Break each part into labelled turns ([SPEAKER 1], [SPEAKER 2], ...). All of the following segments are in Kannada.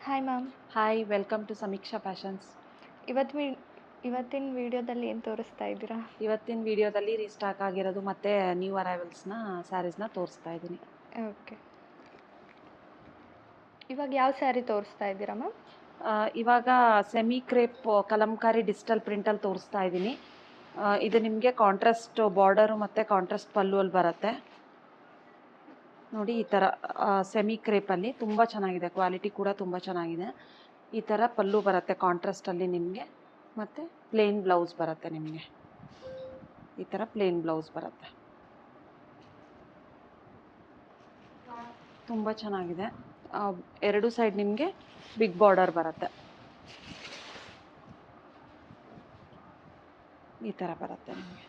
[SPEAKER 1] Hi ma'am.
[SPEAKER 2] Hi, welcome to Sameeksha fashions.
[SPEAKER 1] ಇವತ್ತು ಇವತ್ತಿನ ವಿಡಿಯೋದಲ್ಲಿ ಏನು ತೋರಿಸ್ತಾ ಇದ್ದೀರಾ?
[SPEAKER 2] ಇವತ್ತಿನ ವಿಡಿಯೋದಲ್ಲಿ ರೀಸ್ಟಾಕ್ ಆಗಿರೋದು ಮತ್ತು ನ್ಯೂ ಅರೈವಲ್ಸ್ನ ಸ್ಯಾರೀಸ್ನ ತೋರಿಸ್ತಾ ಇದ್ದೀನಿ.
[SPEAKER 1] ಓಕೆ. ಇವಾಗ ಯಾವ ಸ್ಯಾರಿ ತೋರಿಸ್ತಾ ಇದ್ದೀರಾ ಮ್ಯಾಮ್?
[SPEAKER 2] ಇವಾಗ ಸೆಮಿ ಕ್ರೇಪ್ ಕಲಂಕಾರಿ ಡಿಜಿಟಲ್ ಪ್ರಿಂಟಲ್ಲಿ ತೋರಿಸ್ತಾ ಇದ್ದೀನಿ. ಇದು ನಿಮಗೆ ಕಾಂಟ್ರಾಸ್ಟ್ ಬಾರ್ಡರು ಮತ್ತು ಕಾಂಟ್ರಾಸ್ಟ್ ಪಲ್ಲುವಲ್ಲಿ ಬರುತ್ತೆ ನೋಡಿ. ಈ ಥರ ಸೆಮಿ ಕ್ರೇಪಲ್ಲಿ ತುಂಬ ಚೆನ್ನಾಗಿದೆ, ಕ್ವಾಲಿಟಿ ಕೂಡ ತುಂಬ ಚೆನ್ನಾಗಿದೆ. ಈ ಥರ ಪಲ್ಲು ಬರುತ್ತೆ ಕಾಂಟ್ರಾಸ್ಟಲ್ಲಿ ನಿಮಗೆ, ಮತ್ತು ಪ್ಲೇನ್ ಬ್ಲೌಸ್ ಬರುತ್ತೆ ನಿಮಗೆ. ಈ ಥರ ಪ್ಲೇನ್ ಬ್ಲೌಸ್ ಬರುತ್ತೆ, ತುಂಬ ಚೆನ್ನಾಗಿದೆ. ಎರಡು ಸೈಡ್ ನಿಮಗೆ ಬಿಗ್ ಬಾರ್ಡರ್ ಬರುತ್ತೆ, ಈ ಥರ ಬರುತ್ತೆ ನಿಮಗೆ.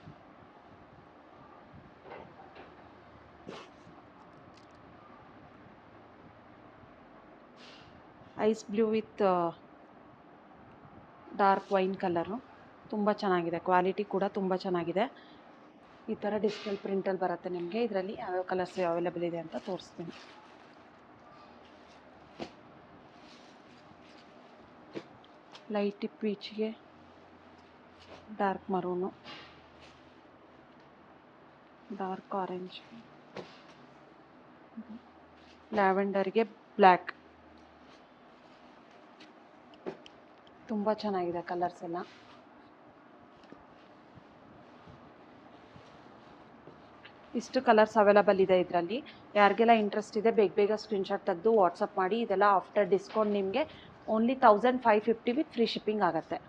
[SPEAKER 2] Ice blue with dark wine colour, ತುಂಬ ಚೆನ್ನಾಗಿದೆ, ಕ್ವಾಲಿಟಿ ಕೂಡ ತುಂಬ ಚೆನ್ನಾಗಿದೆ. ಈ ಥರ ಡಿಜಿಟಲ್ ಪ್ರಿಂಟಲ್ಲಿ ಬರುತ್ತೆ ನಿಮಗೆ. ಇದರಲ್ಲಿ ಯಾವ್ಯಾವ ಕಲರ್ಸ್ ಅವೈಲೇಬಲ್ ಇದೆ ಅಂತ ತೋರಿಸ್ತೀನಿ. ಲೈಟ್ ಪೀಚ್ಗೆ ಡಾರ್ಕ್ ಮರೂನು, ಡಾರ್ಕ್ ಆರೆಂಜ್, ಲ್ಯಾವೆಂಡರ್ಗೆ ಬ್ಲ್ಯಾಕ್, ತುಂಬ ಚೆನ್ನಾಗಿದೆ ಕಲರ್ಸ್ ಎಲ್ಲ. ಇಷ್ಟು ಕಲರ್ಸ್ ಅವೈಲೇಬಲ್ ಇದೆ ಇದರಲ್ಲಿ. ಯಾರಿಗೆಲ್ಲ ಇಂಟ್ರೆಸ್ಟ್ ಇದೆ ಬೇಗ ಸ್ಕ್ರೀನ್ಶಾಟ್ ತೆಗೆದು ವಾಟ್ಸಪ್ ಮಾಡಿ. ಇದೆಲ್ಲ ಆಫ್ಟರ್ ಡಿಸ್ಕೌಂಟ್ ನಿಮಗೆ ಓನ್ಲಿ 1550 ವಿತ್ ಫ್ರೀ ಶಿಪ್ಪಿಂಗ್ ಆಗುತ್ತೆ.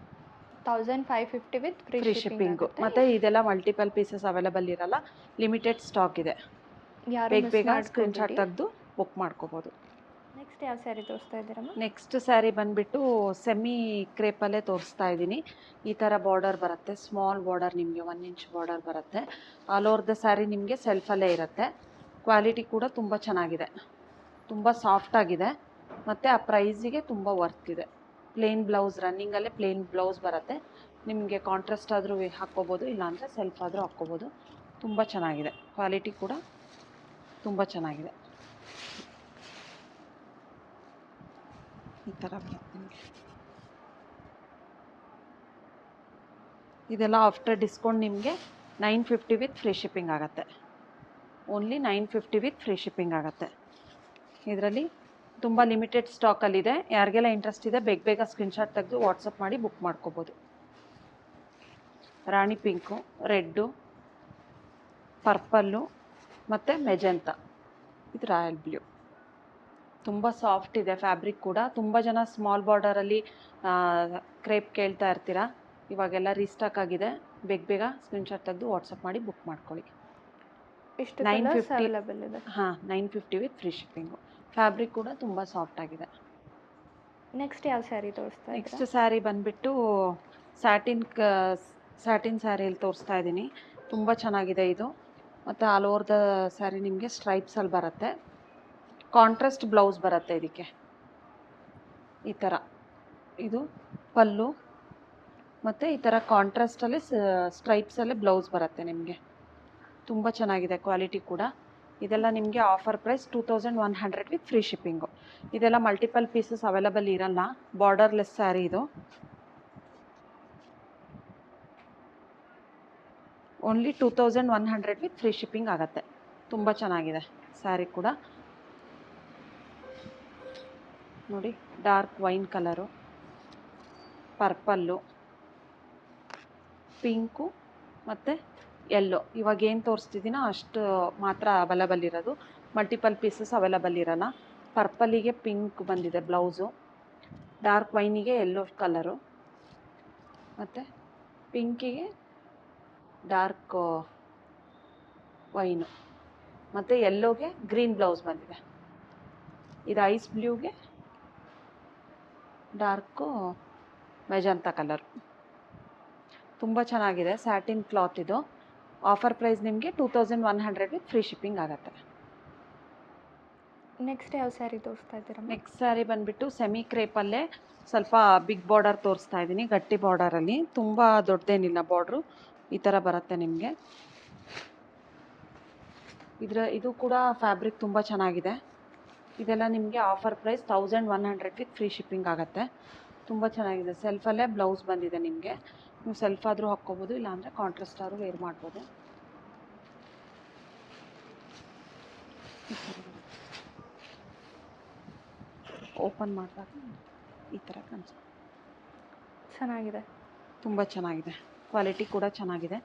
[SPEAKER 1] 1550 ವಿತ್ ಫ್ರೀ
[SPEAKER 2] ಶಿಪ್ಪಿಂಗು. ಮತ್ತು ಇದೆಲ್ಲ ಮಲ್ಟಿಪಲ್ ಪೀಸಸ್ ಅವೈಲೇಬಲ್ ಇರಲ್ಲ, ಲಿಮಿಟೆಡ್ ಸ್ಟಾಕ್ ಇದೆ. ಬೇಗ ಸ್ಕ್ರೀನ್ಶಾಟ್ ತೆಗೆದು ಬುಕ್ ಮಾಡ್ಕೋಬೋದು.
[SPEAKER 1] ನೆಕ್ಸ್ಟ್ ಯಾವ ಸ್ಯಾರಿ ತೋರಿಸ್ತಾ ಇದ್ದೀರಾ ಮ್ಯಾಮ್?
[SPEAKER 2] ನೆಕ್ಸ್ಟ್ ಸ್ಯಾರಿ ಬಂದುಬಿಟ್ಟು ಸೆಮಿ ಕ್ರೇಪಲ್ಲೇ ತೋರಿಸ್ತಾ ಇದ್ದೀನಿ. ಈ ಥರ ಬಾರ್ಡರ್ ಬರುತ್ತೆ, ಸ್ಮಾಲ್ ಬಾರ್ಡರ್, ನಿಮಗೆ 1 ಇಂಚ್ ಬಾರ್ಡರ್ ಬರುತ್ತೆ. ಆಲ್ ಓವರ್ ದ ಸ್ಯಾರಿ ನಿಮಗೆ ಸೆಲ್ಫಲ್ಲೇ ಇರುತ್ತೆ. ಕ್ವಾಲಿಟಿ ಕೂಡ ತುಂಬ ಚೆನ್ನಾಗಿದೆ, ತುಂಬ ಸಾಫ್ಟಾಗಿದೆ, ಮತ್ತು ಆ ಪ್ರೈಸಿಗೆ ತುಂಬ ವರ್ತ್ ಇದೆ. ಪ್ಲೇನ್ ಬ್ಲೌಸ್, ರನ್ನಿಂಗಲ್ಲೇ ಪ್ಲೇನ್ ಬ್ಲೌಸ್ ಬರುತ್ತೆ ನಿಮಗೆ. ಕಾಂಟ್ರಾಸ್ಟ್ ಆದರೂ ಹಾಕ್ಕೋಬೋದು, ಇಲ್ಲಾಂದರೆ ಸೆಲ್ಫ್ ಆದರೂ ಹಾಕ್ಕೋಬೋದು. ತುಂಬ ಚೆನ್ನಾಗಿದೆ, ಕ್ವಾಲಿಟಿ ಕೂಡ ತುಂಬ ಚೆನ್ನಾಗಿದೆ. ಈ ಥರ ಬರುತ್ತೆ ನಿಮಗೆ. ಇದೆಲ್ಲ ಆಫ್ಟರ್ ಡಿಸ್ಕೌಂಟ್ ನಿಮಗೆ 950 ವಿತ್ ಫ್ರೀ ಶಿಪ್ಪಿಂಗ್ ಆಗುತ್ತೆ. ಓನ್ಲಿ 950 ವಿತ್ ಫ್ರೀ ಶಿಪ್ಪಿಂಗ್ ಆಗುತ್ತೆ. ಇದರಲ್ಲಿ ತುಂಬ ಲಿಮಿಟೆಡ್ ಸ್ಟಾಕಲ್ಲಿದೆ. ಯಾರಿಗೆಲ್ಲ ಇಂಟ್ರೆಸ್ಟ್ ಇದೆ ಬೇಗ ಸ್ಕ್ರೀನ್ಶಾಟ್ ತೆಗೆದು ವಾಟ್ಸಪ್ ಮಾಡಿ ಬುಕ್ ಮಾಡ್ಕೋಬೋದು. ರಾಣಿ ಪಿಂಕು, ರೆಡ್ಡು, ಪರ್ಪಲ್ಲು ಮತ್ತು ಮೆಜೆಂತಾ, ಇದು ರಾಯಲ್ ಬ್ಲೂ. ತುಂಬ ಸಾಫ್ಟ್ ಇದೆ ಫ್ಯಾಬ್ರಿಕ್ ಕೂಡ. ತುಂಬ ಜನ ಸ್ಮಾಲ್ ಬಾರ್ಡರಲ್ಲಿ ಕ್ರೇಪ್ ಕೇಳ್ತಾ ಇರ್ತೀರಾ, ಇವಾಗೆಲ್ಲ ರೀಸ್ಟಾಕ್ ಆಗಿದೆ. ಬೇಗ ಸ್ಕ್ರೀನ್ಶಾಟ್ ತೆಗೆದು ವಾಟ್ಸಪ್ ಮಾಡಿ ಬುಕ್ ಮಾಡ್ಕೊಳ್ಳಿ. 950
[SPEAKER 1] ಅವೈಲೇಬಲ್ ಇದೆ.
[SPEAKER 2] 950 ವಿತ್ ಫ್ರೀ ಶಿಪ್ಪಿಂಗು. ಫ್ಯಾಬ್ರಿಕ್ ಕೂಡ ತುಂಬ ಸಾಫ್ಟ್ ಆಗಿದೆ.
[SPEAKER 1] ನೆಕ್ಸ್ಟ್ ಯಾವ ಸ್ಯಾರಿ ತೋರಿಸ್ತಾ ಇದ್ದೀರಾ?
[SPEAKER 2] ನೆಕ್ಸ್ಟ್ ಸ್ಯಾರಿ ಬಂದುಬಿಟ್ಟು ಸ್ಯಾಟಿನ್ ಸ್ಯಾರಿಯಲ್ಲಿ ತೋರಿಸ್ತಾ ಇದ್ದೀನಿ. ತುಂಬ ಚೆನ್ನಾಗಿದೆ ಇದು. ಮತ್ತು ಆಲ್ ಓವರ್ ದ ಸ್ಯಾರಿ ನಿಮಗೆ ಸ್ಟ್ರೈಪ್ಸಲ್ಲಿ ಬರುತ್ತೆ. ಕಾಂಟ್ರಾಸ್ಟ್ ಬ್ಲೌಸ್ ಬರುತ್ತೆ ಇದಕ್ಕೆ. ಈ ಥರ ಇದು ಪಲ್ಲು, ಮತ್ತು ಈ ಥರ ಕಾಂಟ್ರಾಸ್ಟಲ್ಲಿ ಸ್ಟ್ರೈಪ್ಸಲ್ಲೇ ಬ್ಲೌಸ್ ಬರುತ್ತೆ ನಿಮಗೆ. ತುಂಬ ಚೆನ್ನಾಗಿದೆ, ಕ್ವಾಲಿಟಿ ಕೂಡ. ಇದೆಲ್ಲ ನಿಮಗೆ offer price 2100 with free shipping. ಇದೆಲ್ಲ ಮಲ್ಟಿಪಲ್ ಪೀಸಸ್ ಅವೈಲೇಬಲ್ ಇರಲ್ಲ, ಬಾರ್ಡರ್ಲೆಸ್ ಸ್ಯಾರಿ ಇದು. ಓನ್ಲಿ 2100 ವಿತ್ ಫ್ರೀ ಶಿಪ್ಪಿಂಗ್ ಆಗುತ್ತೆ. ತುಂಬ ಚೆನ್ನಾಗಿದೆ ಸ್ಯಾರಿ ಕೂಡ ನೋಡಿ. Dark wine colour, purple, pink ಮತ್ತು ಯೆಲ್ಲೋ. ಇವಾಗ ಏನು ತೋರಿಸ್ತಿದ್ದೀನೋ ಅಷ್ಟು ಮಾತ್ರ ಅವೈಲೇಬಲ್ ಇರೋದು, ಮಲ್ಟಿಪಲ್ ಪೀಸಸ್ ಅವೈಲೇಬಲ್ ಇರೋಲ್ಲ. ಪರ್ಪಲ್ಲಿಗೆ ಪಿಂಕ್ ಬಂದಿದೆ ಬ್ಲೌಸು, ಡಾರ್ಕ್ ವೈನಿಗೆ ಯೆಲ್ಲೋ ಕಲರು, ಮತ್ತು ಪಿಂಕಿಗೆ ಡಾರ್ಕ್ ವೈನು, ಮತ್ತು ಯೆಲ್ಲೋಗೆ ಗ್ರೀನ್ ಬ್ಲೌಸ್ ಬಂದಿದೆ. ಇದು ಐಸ್ ಬ್ಲೂಗೆ ಡಾರ್ಕು ಮೆಜಂತಾ ಕಲರ್. ತುಂಬ ಚೆನ್ನಾಗಿದೆ, ಸ್ಯಾಟಿನ್ ಕ್ಲಾತ್ ಇದು. ಆಫರ್ ಪ್ರೈಸ್ ನಿಮಗೆ 2100 ವಿತ್ ಫ್ರೀ ಶಿಪ್ಪಿಂಗ್ ಆಗುತ್ತೆ.
[SPEAKER 1] ನೆಕ್ಸ್ಟ್ ಯಾವ ಸ್ಯಾರಿ ತೋರಿಸ್ತಾ ಇದ್ದೀರಾ?
[SPEAKER 2] ನೆಕ್ಸ್ಟ್ ಸ್ಯಾರಿ ಬಂದುಬಿಟ್ಟು ಸೆಮಿ ಕ್ರೇಪಲ್ಲೇ ಸ್ವಲ್ಪ ಬಿಗ್ ಬಾರ್ಡರ್ ತೋರಿಸ್ತಾ ಇದ್ದೀನಿ, ಗಟ್ಟಿ ಬಾರ್ಡರಲ್ಲಿ. ತುಂಬ ದೊಡ್ಡದೇನಿಲ್ಲ ಬಾರ್ಡ್ರು, ಈ ಥರ ಬರುತ್ತೆ ನಿಮಗೆ. ಇದು ಕೂಡ ಫ್ಯಾಬ್ರಿಕ್ ತುಂಬ ಚೆನ್ನಾಗಿದೆ. ಇದೆಲ್ಲ ನಿಮಗೆ offer price 1100 with free shipping ಆಗುತ್ತೆ. ತುಂಬ ಚೆನ್ನಾಗಿದೆ. ಸೆಲ್ಫಲ್ಲೇ ಬ್ಲೌಸ್ ಬಂದಿದೆ ನಿಮಗೆ. ನೀವು ಸೆಲ್ಫ್ ಆದರೂ ಹಾಕ್ಕೋಬೋದು, ಇಲ್ಲಾಂದರೆ ಕಾಂಟ್ರಾಸ್ಟ್ ಆದರೂ ವೇರ್ ಮಾಡ್ಬೋದು. ಓಪನ್ ಮಾಡಿದಾಗ ಈ ಥರ ಕಾಣಿಸುತ್ತೆ.
[SPEAKER 1] ಚೆನ್ನಾಗಿದೆ,
[SPEAKER 2] ತುಂಬ ಚೆನ್ನಾಗಿದೆ. ಕ್ವಾಲಿಟಿ ಕೂಡ ಚೆನ್ನಾಗಿದೆ.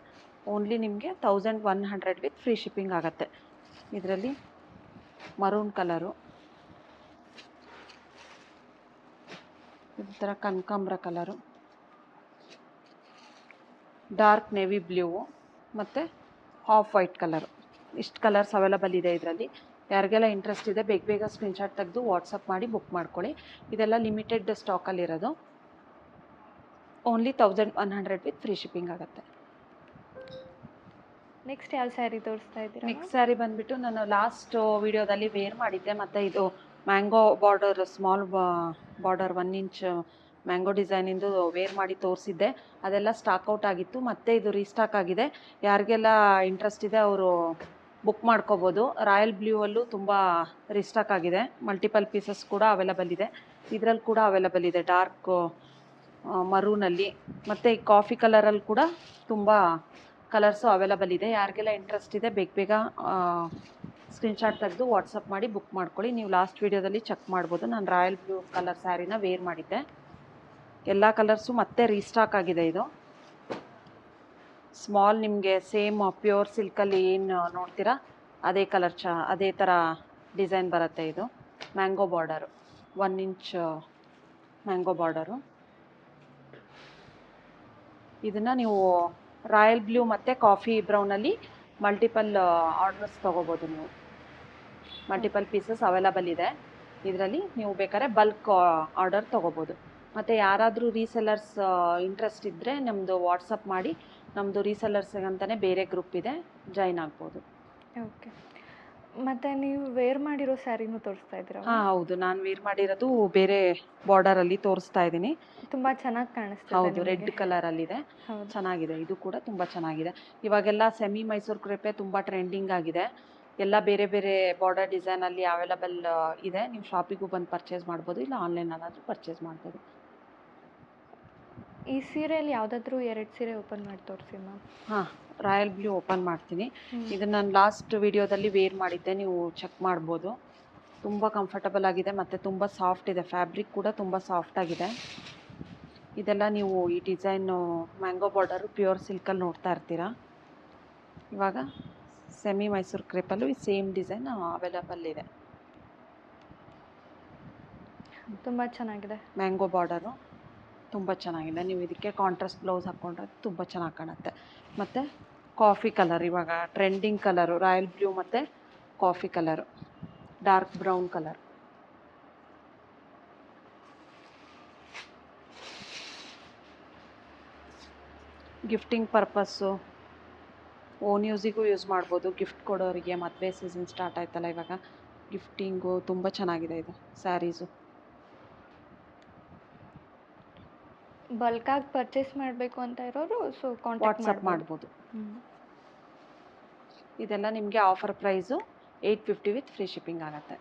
[SPEAKER 2] ಓನ್ಲಿ ನಿಮಗೆ 1100 ವಿತ್ ಫ್ರೀ ಶಿಪ್ಪಿಂಗ್ ಆಗುತ್ತೆ. ಇದರಲ್ಲಿ ಮರೂನ್ ಕಲರು, ಈ ಥರ ಕನಕಾಂಬ್ರ ಕಲರು, ಡಾರ್ಕ್ ನೇವಿ ಬ್ಲೂ ಮತ್ತು ಆಫ್ ವೈಟ್ ಕಲರು, ಇಷ್ಟು ಕಲರ್ಸ್ ಅವೈಲಬಲ್ ಇದೆ ಇದರಲ್ಲಿ. ಯಾರಿಗೆಲ್ಲ ಇಂಟ್ರೆಸ್ಟ್ ಇದೆ ಬೇಗ ಬೇಗ ಸ್ಕ್ರೀನ್ಶಾಟ್ ತೆಗೆದು ವಾಟ್ಸಪ್ ಮಾಡಿ ಬುಕ್ ಮಾಡ್ಕೊಳ್ಳಿ. ಇದೆಲ್ಲ ಲಿಮಿಟೆಡ್ ಸ್ಟಾಕಲ್ಲಿರೋದು. ಓನ್ಲಿ 1100 ವಿತ್ ಫ್ರೀ ಶಿಪ್ಪಿಂಗ್ ಆಗುತ್ತೆ.
[SPEAKER 1] ನೆಕ್ಸ್ಟ್ ಯಾವ ಸ್ಯಾರಿ ತೋರಿಸ್ತಾ ಇದ್ದೀರಾ?
[SPEAKER 2] ನೆಕ್ಸ್ಟ್ ಸ್ಯಾರಿ ಬಂದುಬಿಟ್ಟು ನಾನು ಲಾಸ್ಟ್ ವಿಡಿಯೋದಲ್ಲಿ ವೇರ್ ಮಾಡಿದ್ದೆ. ಮತ್ತು ಇದು mango border, small border 1 inch mango ಡಿಸೈನಿಂದು ವೇರ್ ಮಾಡಿ ತೋರಿಸಿದ್ದೆ. ಅದೆಲ್ಲ ಸ್ಟಾಕ್ ಔಟ್ ಆಗಿತ್ತು. ಮತ್ತು ಇದು ರೀಸ್ಟಾಕ್ ಆಗಿದೆ. ಯಾರಿಗೆಲ್ಲ ಇಂಟ್ರೆಸ್ಟ್ ಇದೆ ಅವರು ಬುಕ್ ಮಾಡ್ಕೋಬೋದು. ರಾಯಲ್ ಬ್ಲೂವಲ್ಲೂ ತುಂಬ ರೀಸ್ಟಾಕ್ ಆಗಿದೆ. ಮಲ್ಟಿಪಲ್ ಪೀಸಸ್ ಕೂಡ ಅವೈಲಬಲ್ ಇದೆ. ಇದರಲ್ಲಿ ಕೂಡ ಅವೈಲಬಲ್ ಇದೆ ಡಾರ್ಕ್ ಮರೂನಲ್ಲಿ. ಮತ್ತು ಈ ಕಾಫಿ ಕಲರಲ್ಲಿ ಕೂಡ ತುಂಬ ಕಲರ್ಸು ಅವೈಲಬಲ್ ಇದೆ. ಯಾರಿಗೆಲ್ಲ ಇಂಟ್ರೆಸ್ಟ್ ಇದೆ ಬೇಗ ಬೇಗ ಸ್ಕ್ರೀನ್ಶಾಟ್ ತೆಗೆದು ವಾಟ್ಸಪ್ ಮಾಡಿ ಬುಕ್ ಮಾಡ್ಕೊಳ್ಳಿ. ನೀವು ಲಾಸ್ಟ್ ವೀಡಿಯೋದಲ್ಲಿ ಚೆಕ್ ಮಾಡ್ಬೋದು. ನಾನು ರಾಯಲ್ ಬ್ಲೂ ಕಲರ್ ಸ್ಯಾರಿನ ವೇರ್ ಮಾಡಿದ್ದೆ. ಎಲ್ಲ ಕಲರ್ಸು ಮತ್ತೆ ರೀಸ್ಟಾಕ್ ಆಗಿದೆ. ಇದು ಸ್ಮಾಲ್, ನಿಮಗೆ ಸೇಮ್ ಪ್ಯೂರ್ ಸಿಲ್ಕಲ್ಲಿ ಏನು ನೋಡ್ತೀರಾ ಅದೇ ಕಲರ್ ಅದೇ ಥರ ಡಿಸೈನ್ ಬರುತ್ತೆ. ಇದು mango border, 1 inch mango border. ಇದನ್ನು ನೀವು ರಾಯಲ್ ಬ್ಲೂ ಮತ್ತು ಕಾಫಿ ಬ್ರೌನಲ್ಲಿ ಮಲ್ಟಿಪಲ್ ಆರ್ಡರ್ಸ್ ತೊಗೋಬೋದು. ನೀವು ಮಲ್ಟಿಪಲ್ ಪೀಸಸ್ ಅವೈಲಬಲ್ ಇದೆ ಇದರಲ್ಲಿ. ನೀವು ಬೇಕಾದ್ರೆ ಬಲ್ಕ್ ಆರ್ಡರ್ ತೊಗೋಬೋದು. ಮತ್ತು ಯಾರಾದರೂ ರೀಸೆಲ್ಲರ್ಸ್ ಇಂಟ್ರೆಸ್ಟ್ ಇದ್ದರೆ ನಮ್ಮದು ವಾಟ್ಸಪ್ ಮಾಡಿ, ನಮ್ಮದು ರೀಸೆಲ್ಲರ್ಸ್ಗಂತಲೇ ಬೇರೆ ಗ್ರೂಪ್ ಇದೆ, ಜಾಯ್ನ್ ಆಗ್ಬೋದು.
[SPEAKER 1] ಓಕೆ. ಮತ್ತು ನೀವು ವೇರ್ ಮಾಡಿರೋ ಸ್ಯಾರಿನೂ ತೋರಿಸ್ತಾ ಇದ್ದೀರಾ?
[SPEAKER 2] ಹಾಂ ಹೌದು, ನಾನು ವೇರ್ ಮಾಡಿರೋದು ಬೇರೆ ಬಾರ್ಡರಲ್ಲಿ ತೋರಿಸ್ತಾ ಇದ್ದೀನಿ.
[SPEAKER 1] ತುಂಬ ಚೆನ್ನಾಗಿ ಕಾಣಿಸ್ತಿದೆ.
[SPEAKER 2] ಹೌದು, ರೆಡ್ ಕಲರಲ್ಲಿದೆ. ಚೆನ್ನಾಗಿದೆ. ಇದು ಕೂಡ ತುಂಬ ಚೆನ್ನಾಗಿದೆ. ಇವಾಗೆಲ್ಲ ಸೆಮಿ ಮೈಸೂರು ಕ್ರೇಪೆ ತುಂಬ ಟ್ರೆಂಡಿಂಗ್ ಆಗಿದೆ. ಎಲ್ಲ ಬೇರೆ ಬೇರೆ ಬಾರ್ಡರ್ ಡಿಸೈನಲ್ಲಿ ಅವೈಲಬಲ್ ಇದೆ. ನೀವು ಶಾಪಿಗೂ ಬಂದು ಪರ್ಚೇಸ್ ಮಾಡ್ಬೋದು, ಇಲ್ಲ ಆನ್ಲೈನಲ್ಲಾದರೂ ಪರ್ಚೇಸ್ ಮಾಡ್ಬೋದು.
[SPEAKER 1] ಈ ಸೀರೆಯಲ್ಲಿ ಯಾವುದಾದ್ರೂ 2 ಸೀರೆ ಓಪನ್ ಮಾಡಿ ತೋರಿಸಿ ಮ್ಯಾಮ್.
[SPEAKER 2] ಹಾಂ, ರಾಯಲ್ ಬ್ಲೂ ಓಪನ್ ಮಾಡ್ತೀನಿ. ಇದನ್ನು ನಾನು ಲಾಸ್ಟ್ ವಿಡಿಯೋದಲ್ಲಿ ವೇರ್ ಮಾಡಿದ್ದೆ, ನೀವು ಚೆಕ್ ಮಾಡ್ಬೋದು. ತುಂಬ ಕಂಫರ್ಟಬಲ್ ಆಗಿದೆ ಮತ್ತು ತುಂಬ ಸಾಫ್ಟ್ ಇದೆ. ಫ್ಯಾಬ್ರಿಕ್ ಕೂಡ ತುಂಬ ಸಾಫ್ಟ್ ಆಗಿದೆ. ಇದೆಲ್ಲ ನೀವು ಈ ಡಿಸೈನು ಮ್ಯಾಂಗೋ ಬಾರ್ಡರು ಪ್ಯೂರ್ ಸಿಲ್ಕಲ್ಲಿ ನೋಡ್ತಾ ಇರ್ತೀರಾ. ಇವಾಗ ಸೆಮಿ ಮೈಸೂರು ಕ್ರೇಪಲ್ಲೂ ಈ ಸೇಮ್ ಡಿಸೈನ್ ಅವೈಲಬಲ್ ಇದೆ.
[SPEAKER 1] ತುಂಬ ಚೆನ್ನಾಗಿದೆ.
[SPEAKER 2] ಮ್ಯಾಂಗೋ ಬಾರ್ಡರು ತುಂಬ ಚೆನ್ನಾಗಿದೆ. ನೀವು ಇದಕ್ಕೆ ಕಾಂಟ್ರಾಸ್ಟ್ ಬ್ಲೌಸ್ ಹಾಕ್ಕೊಂಡ್ರೆ ತುಂಬ ಚೆನ್ನಾಗಿ ಕಾಣುತ್ತೆ. ಮತ್ತು ಕಾಫಿ ಕಲರ್, ಇವಾಗ ಟ್ರೆಂಡಿಂಗ್ ಕಲರು ರಾಯಲ್ ಬ್ಲೂ ಮತ್ತು coffee colour, dark brown colour. Gifting purpose, own ಯೂಸಿಗೂ ಯೂಸ್ ಮಾಡ್ಬೋದು. ಗಿಫ್ಟ್ ಕೊಡೋರಿಗೆ, ಮದುವೆ ಸೀಸನ್ ಸ್ಟಾರ್ಟ್ ಆಯ್ತಲ್ಲ ಇವಾಗ, ಗಿಫ್ಟಿಂಗು ತುಂಬ ಚೆನ್ನಾಗಿದೆ ಇದು ಸ್ಯಾರೀಸು.
[SPEAKER 1] ಬಲ್ಕಾಗಿ ಪರ್ಚೇಸ್ ಮಾಡಬೇಕು ಅಂತ ಇರೋರು
[SPEAKER 2] ವಾಟ್ಸಪ್ ಮಾಡ್ಬೋದು. ಇದೆಲ್ಲ ನಿಮಗೆ offer price 850 with free shipping ಆಗುತ್ತೆ.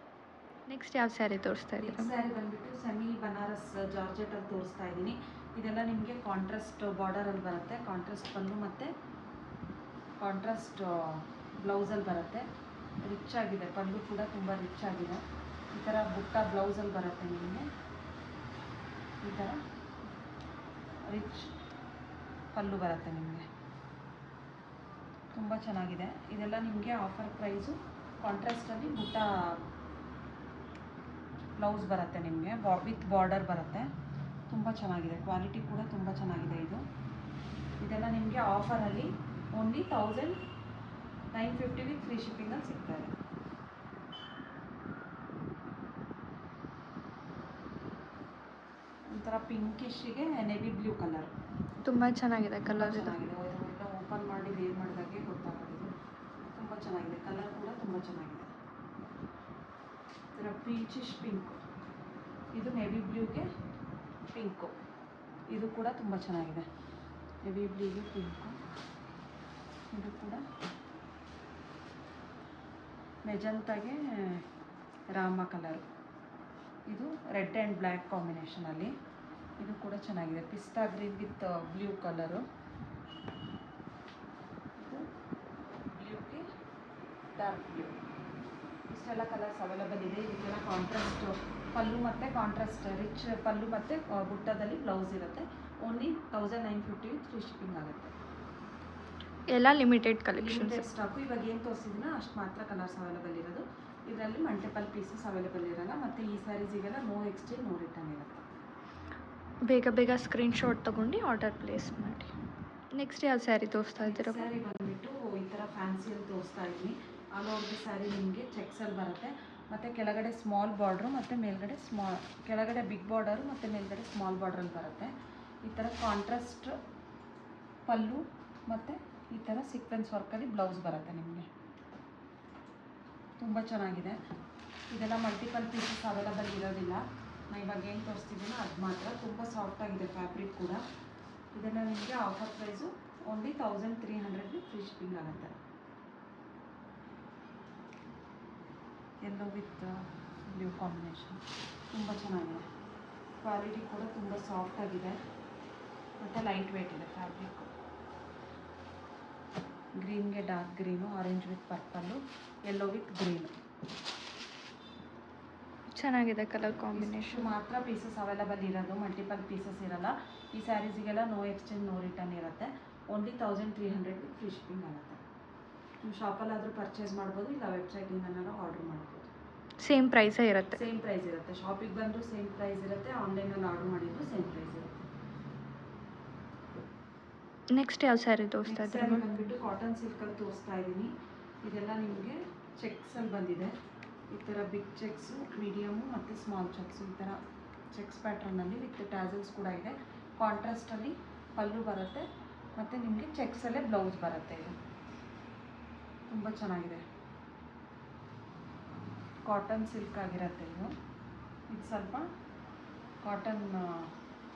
[SPEAKER 1] ನೆಕ್ಸ್ಟ್ ಯಾವ ಸ್ಯಾರಿ ತೋರಿಸ್ತಾ ಇದ್ದೀರಾ?
[SPEAKER 2] ಸ್ಯಾರಿ ಬಂದುಬಿಟ್ಟು ಸೆಮಿ ಬನಾರಸ್ ಜಾರ್ಜೆಟಲ್ಲಿ ತೋರಿಸ್ತಾ ಇದ್ದೀನಿ. ಇದೆಲ್ಲ ನಿಮಗೆ ಕಾಂಟ್ರಾಸ್ಟ್ ಬಾರ್ಡರಲ್ಲಿ ಬರುತ್ತೆ. ಕಾಂಟ್ರಾಸ್ಟ್ ಪಲ್ಲು ಮತ್ತು ಕಾಂಟ್ರಾಸ್ಟ್ ಬ್ಲೌಸಲ್ಲಿ ಬರುತ್ತೆ. ರಿಚ್ ಆಗಿದೆ. ಪಲ್ಲು ಕೂಡ ತುಂಬ ರಿಚ್ ಆಗಿದೆ. ಈ ಥರ ಬುಟ್ಟ ಬ್ಲೌಸಲ್ಲಿ ಬರುತ್ತೆ ನಿಮಗೆ. ಈ ಥರ ರಿಚ್ ಪಲ್ಲು ಬರುತ್ತೆ ನಿಮಗೆ. ತುಂಬ ಚೆನ್ನಾಗಿದೆ. ಇದೆಲ್ಲ ನಿಮಗೆ ಆಫರ್ ಪ್ರೈಸು. ಕಾಂಟ್ರಾಸ್ಟಲ್ಲಿ ಬುಟ್ಟ ಬ್ಲೌಸ್ ಬರುತ್ತೆ ನಿಮಗೆ, ವಿತ್ ಬಾರ್ಡರ್ ಬರುತ್ತೆ. ತುಂಬ ಚೆನ್ನಾಗಿದೆ. ಕ್ವಾಲಿಟಿ ಕೂಡ ತುಂಬ ಚೆನ್ನಾಗಿದೆ. ಇದೆಲ್ಲ ನಿಮಗೆ ಆಫರಲ್ಲಿ ಓನ್ಲಿ 1950 ವಿತ್ ಫ್ರೀ ಶಿಪ್ಪಿಂಗಲ್ಲಿ ಸಿಗ್ತಾಯಿದೆ. ಒಂಥರ ಪಿಂಕಿಶ್ಗೆ ನೇವಿ ಬ್ಲೂ ಕಲರ್,
[SPEAKER 1] ತುಂಬ ಚೆನ್ನಾಗಿದೆ ಕಲರ್.
[SPEAKER 2] ಚೆನ್ನಾಗಿದೆ. ಎಲ್ಲ ಓಪನ್ ಮಾಡಿ ವೇರ್ ಮಾಡಿದಾಗೆ ಗೊತ್ತಾಗೋದು. ತುಂಬ ಚೆನ್ನಾಗಿದೆ. ಕಲರ್ ಕೂಡ ತುಂಬ ಚೆನ್ನಾಗಿದೆ. ಈ ಥರ ಪೀಚಿಶ್ ಪಿಂಕು, ಇದು ನೇವಿ ಬ್ಲೂಗೆ ಪಿಂಕು. ಇದು ಕೂಡ ತುಂಬ ಚೆನ್ನಾಗಿದೆ. ನೇವಿ ಬ್ಲೂಗೆ ಪಿಂಕು. ಇದು ಕೂಡ ಮೆಜಂತಾಗೆ ರಾಮ ಕಲರು, ಇದು ರೆಡ್ ಆ್ಯಂಡ್ ಬ್ಲ್ಯಾಕ್ ಕಾಂಬಿನೇಷನಲ್ಲಿ. ಇದು ಕೂಡ ಚೆನ್ನಾಗಿದೆ, pista green with blue colour. ಇದು ಬ್ಲೂಗೆ ಡಾರ್ಕ್ ಬ್ಲೂ. ಇಷ್ಟೆಲ್ಲ ಕಲರ್ಸ್ ಅವೈಲೇಬಲ್ ಇದೆ. ಇದಕ್ಕೆಲ್ಲ ಕಾಂಟ್ರಾಸ್ಟ್ ಪಲ್ಲು ಮತ್ತು ಕಾಂಟ್ರಾಸ್ಟ್ ರಿಚ್ ಪಲ್ಲು ಮತ್ತು ಬುಟ್ಟದಲ್ಲಿ ಬ್ಲೌಸ್ ಇರುತ್ತೆ. ಓನ್ಲಿ 1950 ವಿತ್ ಫ್ರೀ ಶಿಪ್ಪಿಂಗ್ ಆಗುತ್ತೆ.
[SPEAKER 1] ಎಲ್ಲ ಲಿಮಿಟೆಡ್ ಕಲೆಕ್ಷನ್ಸ್.
[SPEAKER 2] Limited stock. ಇವಾಗ ಏನು ತೋರಿಸಿದ್ದೀನೋ ಅಷ್ಟು ಮಾತ್ರ ಕಲರ್ಸ್ ಅವೈಲೇಬಲ್ ಇರೋದು. ಇದರಲ್ಲಿ ಮಲ್ಟಿಪಲ್ ಪೀಸಸ್ ಅವೈಲೇಬಲ್ ಇರೋಲ್ಲ. ಮತ್ತು ಈ ಸ್ಯಾರೀಸಿಗೆಲ್ಲ ನೋ ಎಕ್ಸ್ಚೇಂಜ್, ನೋ ರಿಟರ್ನ್ ಇರುತ್ತೆ.
[SPEAKER 1] ಬೇಗ ಬೇಗ ಸ್ಕ್ರೀನ್ಶಾಟ್ ತೊಗೊಂಡು ಆರ್ಡರ್ ಪ್ಲೇಸ್ ಮಾಡಿ. ನೆಕ್ಸ್ಟ್ ಯಾವ ಸ್ಯಾರಿ ತೋರಿಸ್ತಾ ಇದ್ದೀರಾ?
[SPEAKER 2] ಸ್ಯಾರಿ ಬಂದುಬಿಟ್ಟು ಈ ಥರ ಫ್ಯಾನ್ಸಿಯಲ್ಲಿ ತೋರಿಸ್ತಾ ಇದ್ದೀನಿ. ಆಲ್ ಓವರ್ ದ ಸ್ಯಾರಿ ನಿಮಗೆ ಚೆಕ್ಸಲ್ಲಿ ಬರುತ್ತೆ. ಮತ್ತು ಕೆಳಗಡೆ ಸ್ಮಾಲ್ ಬಾರ್ಡ್ರು ಮತ್ತು ಮೇಲ್ಗಡೆ ಕೆಳಗಡೆ ಬಿಗ್ ಬಾರ್ಡರು ಮತ್ತು ಮೇಲ್ಗಡೆ ಸ್ಮಾಲ್ ಬಾರ್ಡ್ರಲ್ಲಿ ಬರುತ್ತೆ. ಈ ಥರ ಕಾಂಟ್ರಾಸ್ಟ್ ಪಲ್ಲು ಮತ್ತು ಈ ಥರ ಸೀಕ್ವೆನ್ಸ್ ವರ್ಕಲ್ಲಿ ಬ್ಲೌಸ್ ಬರುತ್ತೆ ನಿಮಗೆ. ತುಂಬ ಚೆನ್ನಾಗಿದೆ. ಇದೆಲ್ಲ ಮಲ್ಟಿಪಲ್ ಪೀಸಸ್ ಅವೈಲೇಬಲ್ ಇರೋದಿಲ್ಲ. ನಾನು ಇವಾಗ ಏನು ತೋರಿಸ್ತಿದ್ದೀನೋ ಅದು ಮಾತ್ರ. ತುಂಬ ಸಾಫ್ಟಾಗಿದೆ ಫ್ಯಾಬ್ರಿಕ್ ಕೂಡ. ಇದೆಲ್ಲ ನಿಮಗೆ offer price only 1300 free shipping ಆಗುತ್ತೆ. ಯೆಲ್ಲೋ ವಿತ್ ಬ್ಲೂ ಕಾಂಬಿನೇಷನ್ ತುಂಬ ಚೆನ್ನಾಗಿದೆ. ಕ್ವಾಲಿಟಿ ಕೂಡ ತುಂಬ ಸಾಫ್ಟಾಗಿದೆ ಮತ್ತು ಲೈಟ್ ವೇಟ್ ಇದೆ ಫ್ಯಾಬ್ರಿಕ್ಕು. ಗ್ರೀನ್ಗೆ dark green, orange with purple, yellow with green.
[SPEAKER 1] ಚೆನ್ನಾಗಿದೆ ಕಲರ್ ಕಾಂಬಿನೇಷನ್.
[SPEAKER 2] ಮಾತ್ರ ಪೀಸಸ್ ಅವೈಲೇಬಲ್ ಇರೋದು, ಮಲ್ಟಿಪಲ್ ಪೀಸಸ್ ಇರಲ್ಲ. ಈ ಸ್ಯಾರೀಸಿಗೆಲ್ಲ ನೋ ಎಕ್ಸ್ಚೇಂಜ್, ನೋ ರಿಟರ್ನ್ ಇರುತ್ತೆ. ಓನ್ಲಿ 1300 ವಿತ್ ಫ್ರೀ ಶಿಪ್ಪಿಂಗ್ ಆಗುತ್ತೆ. ನೀವು ಶಾಪಲ್ಲಾದರೂ ಪರ್ಚೇಸ್ ಮಾಡ್ಬೋದು, ಇಲ್ಲ ವೆಬ್ಸೈಟಿಂದನಾದರೂ ಆರ್ಡ್ರ್ ಮಾಡ್ಬೋದು.
[SPEAKER 1] ಸೇಮ್ ಪ್ರೈಸೇ ಇರುತ್ತೆ.
[SPEAKER 2] ಸೇಮ್ ಪ್ರೈಸ್ ಇರುತ್ತೆ. ಶಾಪಿಗೆ ಬಂದರೂ ಸೇಮ್ ಪ್ರೈಸ್ ಇರುತ್ತೆ, ಆನ್ಲೈನಲ್ಲಿ ಆರ್ಡ್ರ್ ಮಾಡಿದ್ರು ಸೇಮ್ ಪ್ರೈಸ್ ಇರುತ್ತೆ.
[SPEAKER 1] ನೆಕ್ಸ್ಟ್ ಯಾವ ಸ್ಯಾರಿ ತೋರಿಸ್ತಾ ಇದ್ದೀರಾ?
[SPEAKER 2] ಸ್ಯಾರಿ ಬಂದುಬಿಟ್ಟು ಕಾಟನ್ ಸಿಲ್ಕಲ್ಲಿ ತೋರಿಸ್ತಾ ಇದ್ದೀನಿ. ಇದೆಲ್ಲ ನಿಮಗೆ ಚೆಕ್ಸಲ್ಲಿ ಬಂದಿದೆ. ಈ ಥರ ಬಿಗ್ ಚೆಕ್ಸು, ಮೀಡಿಯಮು ಮತ್ತು ಸ್ಮಾಲ್ ಚೆಕ್ಸು, ಈ ಥರ ಚೆಕ್ಸ್ ಪ್ಯಾಟ್ರನಲ್ಲಿ ವಿತ್ ಟ್ಯಾಸಲ್ಸ್ ಕೂಡ ಇದೆ. ಕಾಂಟ್ರಾಸ್ಟಲ್ಲಿ ಪಲ್ಲು ಬರುತ್ತೆ ಮತ್ತು ನಿಮಗೆ ಚೆಕ್ಸಲ್ಲೇ ಬ್ಲೌಸ್ ಬರುತ್ತೆ. ಇದು ತುಂಬ ಚೆನ್ನಾಗಿದೆ. ಕಾಟನ್ ಸಿಲ್ಕ್ ಆಗಿರುತ್ತೆ ಇದು. ಇದು ಸ್ವಲ್ಪ ಕಾಟನ್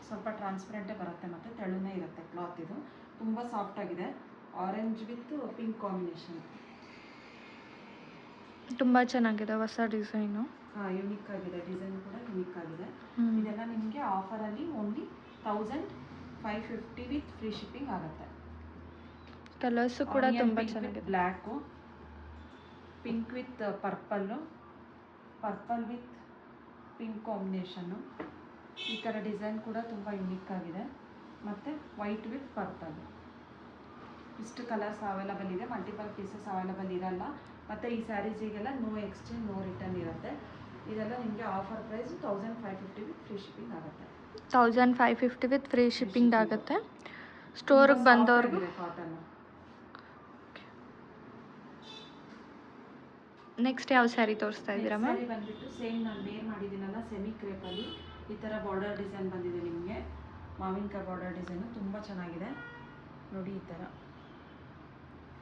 [SPEAKER 2] ಸ್ವಲ್ಪ ಟ್ರಾನ್ಸ್ಪರೆಂಟೇ ಬರುತ್ತೆ ಮತ್ತು ತೆಳುನೇ ಇರುತ್ತೆ ಕ್ಲಾತ್. ಇದು ತುಂಬ ಸಾಫ್ಟಾಗಿದೆ. Orange with pink combination.
[SPEAKER 1] ತುಂಬ ಚೆನ್ನಾಗಿದೆ, ಹೊಸ ಡಿಸೈನು.
[SPEAKER 2] ಯುನಿಕ್ ಆಗಿದೆ, ಡಿಸೈನ್ ಕೂಡ ಯುನಿಕ್ ಆಗಿದೆ. ಇದೆಲ್ಲ ನಿಮಗೆ ಆಫರಲ್ಲಿ ಓನ್ಲಿ 1550 ವಿತ್ ಫ್ರೀ ಶಿಪ್ಪಿಂಗ್ ಆಗುತ್ತೆ.
[SPEAKER 1] ಕಲರ್ಸು ಕೂಡ ತುಂಬ ಚೆನ್ನಾಗಿದೆ.
[SPEAKER 2] Black, pink with purple, purple with pink combination. ಈ ಥರ ಡಿಸೈನ್ ಕೂಡ ತುಂಬ ಯುನಿಕ್ ಆಗಿದೆ. ಮತ್ತು ವೈಟ್ ವಿತ್ ಪರ್ಪಲ್. ಇಷ್ಟು ಕಲರ್ಸ್ ಅವೈಲೇಬಲ್ ಇದೆ. ಮಲ್ಟಿಪಲ್ ಪೀಸಸ್ ಅವೈಲೇಬಲ್ ಇರಲ್ಲ. ಮತ್ತು ಈ ಸ್ಯಾರೀಸಿಗೆಲ್ಲ ನೋ ಎಕ್ಸ್ಚೇಂಜ್, ನೋ ರಿಟರ್ನ್ ಇರುತ್ತೆ. ಇದೆಲ್ಲ ನಿಮಗೆ offer price 1550 with free shipping ಆಗುತ್ತೆ.
[SPEAKER 1] 1550 ವಿತ್ ಫ್ರೀ ಶಿಪ್ಪಿಂಗ್ ಆಗುತ್ತೆ. ಸ್ಟೋರಿಗೆ ಬಂದವ್ರಿಗೂ.
[SPEAKER 2] ಕಾಟನ್.
[SPEAKER 1] ನೆಕ್ಸ್ಟ್ ಯಾವ ಸ್ಯಾರಿ ತೋರಿಸ್ತಾ ಇದ್ದೀರಾ ಮ್ಯಾಮ್?
[SPEAKER 2] ಸ್ಯಾರಿ ಬಂದುಬಿಟ್ಟು ಸೇಮ್ ನಾನು ವೇರ್ ಮಾಡಿದ್ದೀನಲ್ಲ, ಸೆಮಿ ಕ್ರೇಪಲ್ಲಿ ಈ ಥರ ಬಾರ್ಡರ್ ಡಿಸೈನ್ ಬಂದಿದೆ ನಿಮಗೆ. ಮಾವಿನಕಾಯಿ ಬಾರ್ಡರ್ ಡಿಸೈನು ತುಂಬ ಚೆನ್ನಾಗಿದೆ ನೋಡಿ. ಈ ಥರ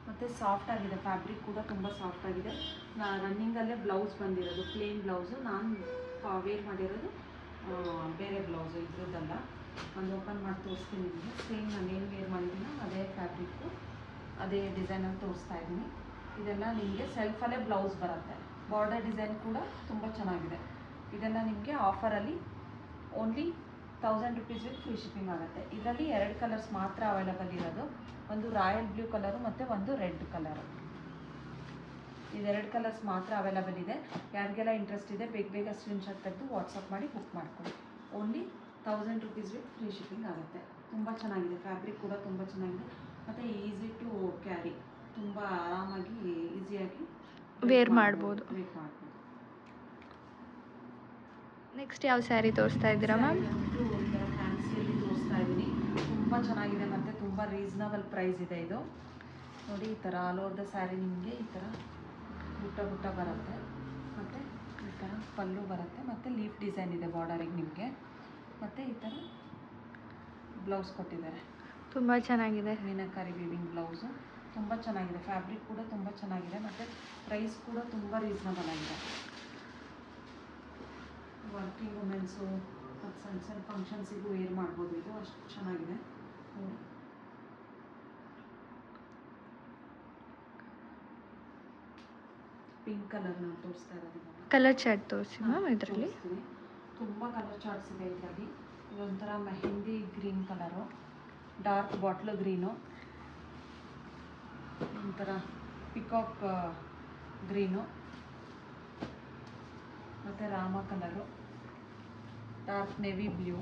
[SPEAKER 2] ಮತ್ತು ಸಾಫ್ಟಾಗಿದೆ. ಫ್ಯಾಬ್ರಿಕ್ ಕೂಡ ತುಂಬ ಸಾಫ್ಟಾಗಿದೆ. ರನ್ನಿಂಗಲ್ಲೇ ಬ್ಲೌಸ್ ಬಂದಿರೋದು, ಪ್ಲೇನ್ ಬ್ಲೌಸು. ನಾನು ವೇರ್ ಮಾಡಿರೋದು ಬೇರೆ ಬ್ಲೌಸು, ಇದ್ರದ್ದಲ್ಲ. ಒಂದು ಓಪನ್ ಮಾಡಿ ತೋರಿಸ್ತೀನಿ ನಿಮಗೆ. ಸೇಮ್ ನಾನು ಏನು ವೇರ್ ಮಾಡಿದ್ದೀನೋ ಅದೇ ಫ್ಯಾಬ್ರಿಕ್ಕು, ಅದೇ ಡಿಸೈನಲ್ಲಿ ತೋರಿಸ್ತಾ ಇದ್ದೀನಿ. ಇದೆಲ್ಲ ನಿಮಗೆ ಸೆಲ್ಫಲ್ಲೇ ಬ್ಲೌಸ್ ಬರುತ್ತೆ. ಬಾರ್ಡರ್ ಡಿಸೈನ್ ಕೂಡ ತುಂಬ ಚೆನ್ನಾಗಿದೆ. ಇದೆಲ್ಲ ನಿಮಗೆ ಆಫರಲ್ಲಿ only 1000 rupees with free shipping ಆಗುತ್ತೆ. ಇದರಲ್ಲಿ 2 ಕಲರ್ಸ್ ಮಾತ್ರ ಅವೈಲೇಬಲ್ ಇರೋದು. ಒಂದು ರಾಯಲ್ ಬ್ಲೂ ಕಲರು ಮತ್ತು ಒಂದು ರೆಡ್ ಕಲರು. ಇದೆರಡು ಕಲರ್ಸ್ ಮಾತ್ರ ಅವೈಲೇಬಲ್ ಇದೆ. ಯಾರಿಗೆಲ್ಲ ಇಂಟ್ರೆಸ್ಟ್ ಇದೆ ಬೇಗ ಬೇಗ ಸ್ಕ್ರೀನ್ಶಾಟ್ ತೆಗೆದು ವಾಟ್ಸಪ್ ಮಾಡಿ ಬುಕ್ ಮಾಡ್ಕೊಳ್ಳಿ. Only 1000 rupees with free shipping ಆಗುತ್ತೆ. ತುಂಬ ಚೆನ್ನಾಗಿದೆ. ಫ್ಯಾಬ್ರಿಕ್ ಕೂಡ ತುಂಬ ಚೆನ್ನಾಗಿದೆ ಮತ್ತು ಈಸಿ ಟು ಕ್ಯಾರಿ. ತುಂಬ ಆರಾಮಾಗಿ ಈಸಿಯಾಗಿ
[SPEAKER 1] ವೇರ್ ಮಾಡ್ಬೋದು. ನೆಕ್ಸ್ಟ್ ಯಾವ ಸ್ಯಾರಿ ತೋರಿಸ್ತಾ ಇದ್ದೀರಾ ಮ್ಯಾಮ್?
[SPEAKER 2] ಈ ಥರ ಫ್ಯಾನ್ಸಿಯಲ್ಲಿ ತೋರಿಸ್ತಾ ಇದ್ದೀನಿ. ತುಂಬ ಚೆನ್ನಾಗಿದೆ ಮತ್ತು ತುಂಬ ರೀಸನಬಲ್ ಪ್ರೈಸ್ ಇದೆ ಇದು ನೋಡಿ. ಈ ಥರ ಆಲ್ ಓವರ್ ದ ಸ್ಯಾರಿ ನಿಮಗೆ ಈ ಥರ ಬುಟ್ಟ ಬುಟ್ಟ ಬರುತ್ತೆ ಮತ್ತು ಈ ಥರ ಪಲ್ಲು ಬರುತ್ತೆ ಮತ್ತು ಲೀಫ್ ಡಿಸೈನ್ ಇದೆ ಬಾರ್ಡರಿಗೆ ನಿಮಗೆ. ಮತ್ತು ಈ ಥರ ಬ್ಲೌಸ್ ಕೊಟ್ಟಿದ್ದಾರೆ.
[SPEAKER 1] ತುಂಬ ಚೆನ್ನಾಗಿದೆ.
[SPEAKER 2] ಮೀನಾಕಾರಿ ವೀವಿಂಗ್ ಬ್ಲೌಸು ತುಂಬ ಚೆನ್ನಾಗಿದೆ. ಫ್ಯಾಬ್ರಿಕ್ ಕೂಡ ತುಂಬ ಚೆನ್ನಾಗಿದೆ ಮತ್ತು ಪ್ರೈಸ್ ಕೂಡ ತುಂಬ ರೀಸನಬಲ್ ಆಗಿದೆ. ವರ್ಕಿಂಗ್ ವುಮೆನ್ಸು ಮತ್ತು ಸಣ್ಣ ಸಣ್ಣ ಫಂಕ್ಷನ್ಸಿಗೂ ವೇರ್ ಮಾಡ್ಬೋದು. ಇದು ಅಷ್ಟು ಚೆನ್ನಾಗಿದೆ ನೋಡಿ. ಪಿಂಕ್ ಕಲರ್ ನಾನು ತೋರಿಸ್ತಾ ಇರೋದು ಇವಾಗ.
[SPEAKER 1] ಕಲರ್ ಚಾರ್ಟ್ ತೋರಿಸಿ ಮ್ಯಾಮ್ ಇದರಲ್ಲಿ.
[SPEAKER 2] ತೋರಿಸ್ತೀನಿ. ತುಂಬ ಕಲರ್ ಚಾರ್ಟ್ಸ್ ಇದೆ ಇದರಲ್ಲಿ. ಇದೊಂಥರ mehndi green colour, dark bottle green, ಒಂಥರ ಪಿಕಾಕ್ ಗ್ರೀನು, ಮತ್ತು Rama colour, dark navy blue.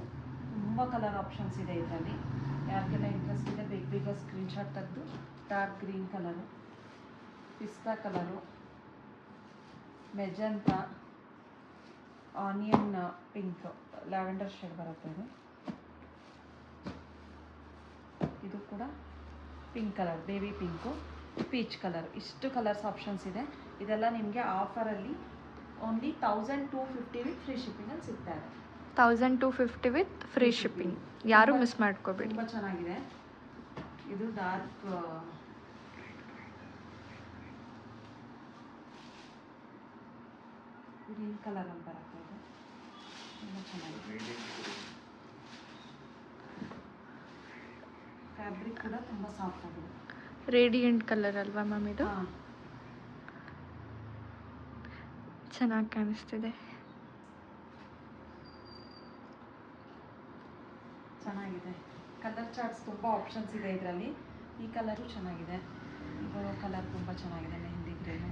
[SPEAKER 2] ತುಂಬ ಕಲರ್ ಆಪ್ಷನ್ಸ್ ಇದೆ ಇದರಲ್ಲಿ. ಯಾರಿಗೆಲ್ಲ ಇಂಟ್ರೆಸ್ಟ್ ಇದೆ ಬೇಗ ಬೇಗ ಸ್ಕ್ರೀನ್ಶಾಟ್ ತೆಗೆದು. Dark green colour, pista colour, magenta, onion pink, lavender shade ಬರುತ್ತೆ ಇದು. ಇದು ಕೂಡ pink colour, baby pink, peach colour. ಇಷ್ಟು ಕಲರ್ಸ್ ಆಪ್ಷನ್ಸ್ ಇದೆ. ಇದೆಲ್ಲ ನಿಮಗೆ ಆಫರಲ್ಲಿ ಓನ್ಲಿ 1250 ವಿತ್ ಫ್ರೀ ಶಿಪ್ಪಿಂಗಲ್ಲಿ ಸಿಗ್ತಾ ಇದೆ.
[SPEAKER 1] 1250 ವಿತ್ ಫ್ರೀ ಶಿಪ್ಪಿಂಗ್. ಯಾರು ಮಿಸ್ ಮಾಡ್ಕೋಬೇಡಿ.
[SPEAKER 2] ತುಂಬ ಚೆನ್ನಾಗಿದೆ. ಇದು ಡಾರ್ಕ್ ಗ್ರೀನ್ ಕಲರಲ್ಲಿ ಬರುತ್ತೆ. ಇದು ತುಂಬ ಚೆನ್ನಾಗಿದೆ. ಫ್ಯಾಬ್ರಿಕ್ ಕೂಡ ತುಂಬ ಸಾಫ್ಟ್ ಆಗಿದೆ.
[SPEAKER 1] ರೇಡಿಯಂಟ್ ಕಲರ್ ಅಲ್ವಾ ಮ್ಯಾಮ್ ಇದು?
[SPEAKER 2] ಹಾಂ,
[SPEAKER 1] ಚೆನ್ನಾಗಿ ಕಾಣಿಸ್ತಿದೆ.
[SPEAKER 2] ಚೆನ್ನಾಗಿದೆ. ಕಲರ್ ಚಾರ್ಟ್ಸ್ ತುಂಬ ಆಪ್ಷನ್ಸ್ ಇದೆ ಇದರಲ್ಲಿ. ಈ ಕಲರು ಚೆನ್ನಾಗಿದೆ. ಇದು ಕಲರ್ ತುಂಬ ಚೆನ್ನಾಗಿದೆ, ಮೆಹಂದಿ ಗ್ರೀನು.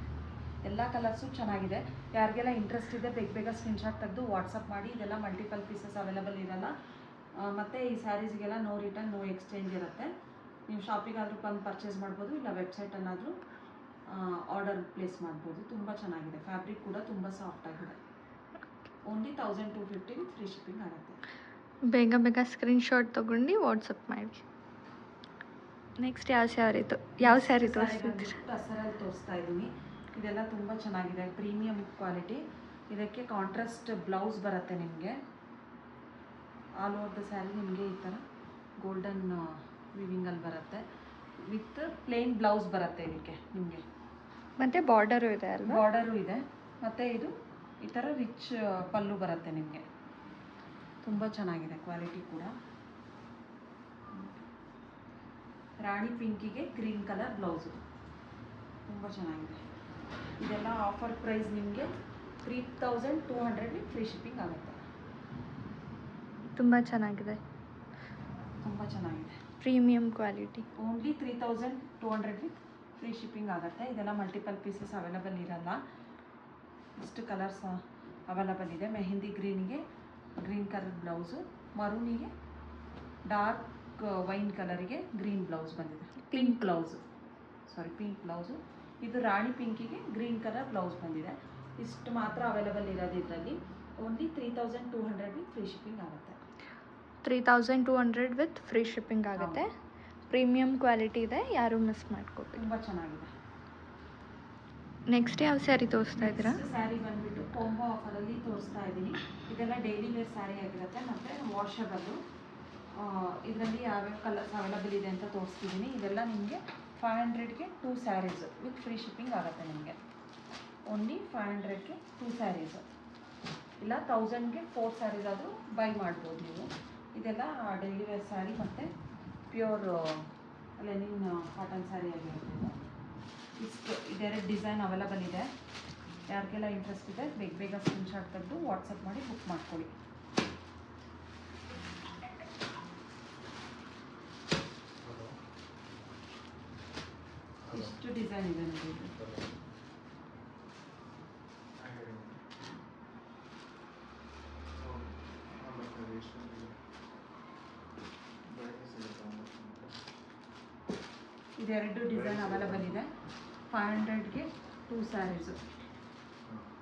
[SPEAKER 2] ಎಲ್ಲ ಕಲರ್ಸು ಚೆನ್ನಾಗಿದೆ. ಯಾರಿಗೆಲ್ಲ ಇಂಟ್ರೆಸ್ಟ್ ಇದೆ ಬೇಗ ಬೇಗ ಸ್ಕ್ರೀನ್ಶಾಟ್ ತೆಗೆದು ವಾಟ್ಸಪ್ ಮಾಡಿ. ಇದೆಲ್ಲ ಮಲ್ಟಿಪಲ್ ಪೀಸಸ್ ಅವೈಲಬಲ್ ಇರಲ್ಲ. ಮತ್ತು ಈ ಸ್ಯಾರೀಸ್ಗೆಲ್ಲ ನೋ ರಿಟರ್ನ್ ನೋ ಎಕ್ಸ್ಚೇಂಜ್ ಇರುತ್ತೆ. ನೀವು ಶಾಪಿಗಾದರೂ ಬಂದು ಪರ್ಚೇಸ್ ಮಾಡ್ಬೋದು, ಇಲ್ಲ ವೆಬ್ಸೈಟಲ್ಲಾದರೂ ಆರ್ಡರ್ ಪ್ಲೇಸ್ ಮಾಡ್ಬೋದು. ತುಂಬ ಚೆನ್ನಾಗಿದೆ. ಫ್ಯಾಬ್ರಿಕ್ ಕೂಡ ತುಂಬ ಸಾಫ್ಟ್ ಆಗಿದೆ. ಓನ್ಲಿ 1250 ವಿತ್ ಫ್ರೀ ಶಿಪ್ಪಿಂಗ್ ಆಗುತ್ತೆ.
[SPEAKER 1] ಬೇಗ ಬೇಗ ಸ್ಕ್ರೀನ್ಶಾಟ್ ತೊಗೊಂಡು ವಾಟ್ಸಪ್ ಮಾಡಿ. ನೆಕ್ಸ್ಟ್ ಯಾವ ಸ್ಯಾರಿ ತೋರಿಸ್ತಿದ್ದೀರಿ?
[SPEAKER 2] ಟಸರಲ್ಲಿ ತೋರಿಸ್ತಾ ಇದ್ದೀನಿ. ಇದೆಲ್ಲ ತುಂಬ ಚೆನ್ನಾಗಿದೆ, ಪ್ರೀಮಿಯಂ ಕ್ವಾಲಿಟಿ. ಇದಕ್ಕೆ ಕಾಂಟ್ರಾಸ್ಟ್ ಬ್ಲೌಸ್ ಬರುತ್ತೆ ನಿಮಗೆ. ಆಲ್ ಓವರ್ ದ ಸ್ಯಾರಿ ನಿಮಗೆ ಈ ಥರ ಗೋಲ್ಡನ್ ವಿವಿಂಗಲ್ಲಿ ಬರುತ್ತೆ. ವಿತ್ ಪ್ಲೇನ್ ಬ್ಲೌಸ್ ಬರುತ್ತೆ ಇದಕ್ಕೆ ನಿಮಗೆ.
[SPEAKER 1] ಮತ್ತು ಬಾರ್ಡರು ಇದೆ ಅಲ್ವಾ?
[SPEAKER 2] ಬಾರ್ಡರು ಇದೆ. ಮತ್ತು ಇದು ಈ ಥರ ರಿಚ್ ಪಲ್ಲು ಬರುತ್ತೆ ನಿಮಗೆ. ತುಂಬ ಚೆನ್ನಾಗಿದೆ ಕ್ವಾಲಿಟಿ ಕೂಡ. ರಾಣಿ ಪಿಂಕಿಗೆ ಗ್ರೀನ್ ಕಲರ್ ಬ್ಲೌಸು. ತುಂಬ ಚೆನ್ನಾಗಿದೆ. ಇದೆಲ್ಲ ಆಫರ್ ಪ್ರೈಸ್ ನಿಮಗೆ 3200 ವಿತ್ ಫ್ರೀ ಶಿಪ್ಪಿಂಗ್ ಆಗುತ್ತೆ.
[SPEAKER 1] ತುಂಬ ಚೆನ್ನಾಗಿದೆ.
[SPEAKER 2] ತುಂಬ ಚೆನ್ನಾಗಿದೆ.
[SPEAKER 1] Premium quality.
[SPEAKER 2] Only 3200 with free shipping ಆಗುತ್ತೆ. ಇದೆಲ್ಲ ಮಲ್ಟಿಪಲ್ ಪೀಸಸ್ ಅವೈಲಬಲ್ ಇರಲ್ಲ. ಇಷ್ಟು ಕಲರ್ಸ್ ಅವೈಲಬಲ್ ಇದೆ. ಮೆಹಂದಿ ಗ್ರೀನಿಗೆ ಗ್ರೀನ್ ಕಲರ್ ಬ್ಲೌಸು, ಮರೂನಿಗೆ ಡಾರ್ಕ್ ವೈನ್ ಕಲರಿಗೆ ಗ್ರೀನ್ ಬ್ಲೌಸ್ ಬಂದಿದೆ. Pink blouse. ಇದು ರಾಣಿ ಪಿಂಕಿಗೆ ಗ್ರೀನ್ ಕಲರ್ ಬ್ಲೌಸ್ ಬಂದಿದೆ. ಇಷ್ಟು ಮಾತ್ರ ಅವೈಲಬಲ್ ಇರೋದು ಇದರಲ್ಲಿ. ಓನ್ಲಿ 3200 ವಿತ್ ಫ್ರೀ ಶಿಪ್ಪಿಂಗ್ ಆಗುತ್ತೆ.
[SPEAKER 1] 3200 ವಿತ್ ಫ್ರೀ ಶಿಪ್ಪಿಂಗ್ ಆಗುತ್ತೆ. ಪ್ರೀಮಿಯಂ ಕ್ವಾಲಿಟಿ ಇದೆ, ಯಾರು ಮಿಸ್ ಮಾಡ್ಕೋಬೇಕು.
[SPEAKER 2] ತುಂಬ ಚೆನ್ನಾಗಿದೆ.
[SPEAKER 1] ನೆಕ್ಸ್ಟ್ ಯಾವ ಸ್ಯಾರಿ ತೋರಿಸ್ತಾ ಇದ್ದೀರಾ?
[SPEAKER 2] ಸ್ಯಾರಿ ಬಂದುಬಿಟ್ಟು ಕಾಂಬೋ ಆಫರಲ್ಲಿ ತೋರಿಸ್ತಾ ಇದ್ದೀನಿ. ಇದೆಲ್ಲ ಡೈಲಿ ವೇರ್ ಸ್ಯಾರಿ ಆಗಿರುತ್ತೆ ಮತ್ತು ವಾಷಬಲ್ಲು. ಇದರಲ್ಲಿ ಯಾವ್ಯಾವ ಕಲರ್ಸ್ ಅವೈಲಬಲ್ ಇದೆ ಅಂತ ತೋರಿಸ್ತಿದ್ದೀನಿ. ಇದೆಲ್ಲ ನಿಮಗೆ 500ಗೆ 2 ಸ್ಯಾರೀಸು ವಿತ್ ಫ್ರೀ ಶಿಪ್ಪಿಂಗ್ ಆಗುತ್ತೆ ನಿಮಗೆ. ಓನ್ಲಿ 500ಗೆ 2 ಸ್ಯಾರೀಸು, ಇಲ್ಲ 1000ಗೆ 4 ಸ್ಯಾರೀಸ್ ಆದರೂ ಬೈ ಮಾಡ್ಬೋದು ನೀವು. ಇದೆಲ್ಲ ಡೈಲಿ ವೇರ್ ಸ್ಯಾರಿ ಮತ್ತು ಪ್ಯೂರ್ ಲೆನಿನ್ ಕಾಟನ್ ಸ್ಯಾರಿ ಆಗಿರುತ್ತೆ. ಇಷ್ಟು ಇದೆರಡು ಡಿಸೈನ್ ಅವೈಲಬಲ್ ಇದೆ. ಯಾರಿಗೆಲ್ಲ ಇಂಟ್ರೆಸ್ಟ್ ಇದೆ ಬೇಗ ಬೇಗ ಸ್ಕ್ರೀನ್ಶಾಟ್ ತೆಗೆದು ವಾಟ್ಸಪ್ ಮಾಡಿ ಬುಕ್ ಮಾಡ್ಕೊಳ್ಳಿ. ಇಷ್ಟು ಡಿಸೈನ್ ಇದೆ ನೋಡಿ. ಇದೆರಡು ಡಿಸೈನ್ ಅವೈಲಬಲ್ ಇದೆ. 500ಗೆ 2 ಸ್ಯಾರೀಸು